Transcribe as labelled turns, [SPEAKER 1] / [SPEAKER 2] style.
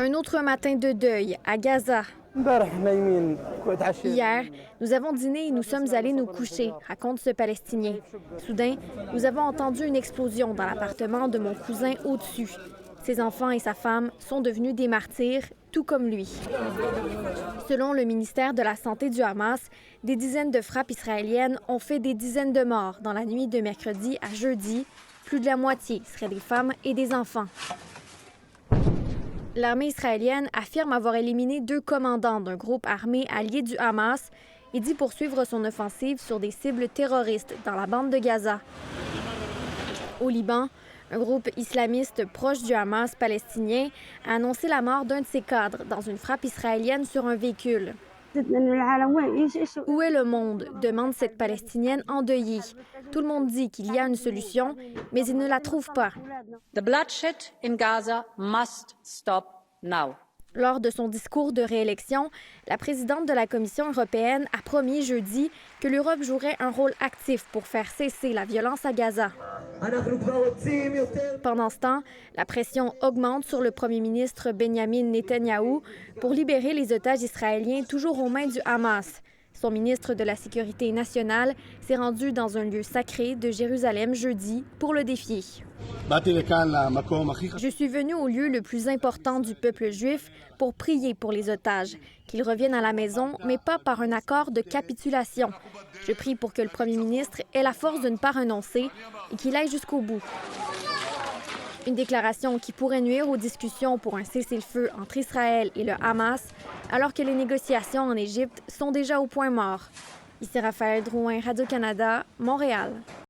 [SPEAKER 1] Un autre matin de deuil à Gaza. Hier, nous avons dîné et nous sommes allés nous coucher, raconte ce Palestinien. Soudain, nous avons entendu une explosion dans l'appartement de mon cousin au-dessus. Ses enfants et sa femme sont devenus des martyrs, tout comme lui. Selon le ministère de la Santé du Hamas, des dizaines de frappes israéliennes ont fait des dizaines de morts dans la nuit de mercredi à jeudi. Plus de la moitié seraient des femmes et des enfants. L'armée israélienne affirme avoir éliminé 2 commandants d'un groupe armé allié du Hamas et dit poursuivre son offensive sur des cibles terroristes dans la bande de Gaza. Au Liban, un groupe islamiste proche du Hamas palestinien a annoncé la mort d'un de ses cadres dans une frappe israélienne sur un véhicule. Où est le monde? Demande cette Palestinienne endeuillée. Tout le monde dit qu'il y a une solution, mais ils ne la trouvent pas.
[SPEAKER 2] The bloodshed in Gaza must stop now.
[SPEAKER 1] Lors de son discours de réélection, la présidente de la Commission européenne a promis jeudi que l'Europe jouerait un rôle actif pour faire cesser la violence à Gaza. Pendant ce temps, la pression augmente sur le premier ministre Benjamin Netanyahou pour libérer les otages israéliens toujours aux mains du Hamas. Son ministre de la Sécurité nationale s'est rendu dans un lieu sacré de Jérusalem jeudi pour le défier. Je suis venu au lieu le plus important du peuple juif pour prier pour les otages, qu'ils reviennent à la maison, mais pas par un accord de capitulation. Je prie pour que le premier ministre ait la force de ne pas renoncer et qu'il aille jusqu'au bout. Une déclaration qui pourrait nuire aux discussions pour un cessez-le-feu entre Israël et le Hamas, alors que les négociations en Égypte sont déjà au point mort. Ici Raphaël Drouin, Radio-Canada, Montréal.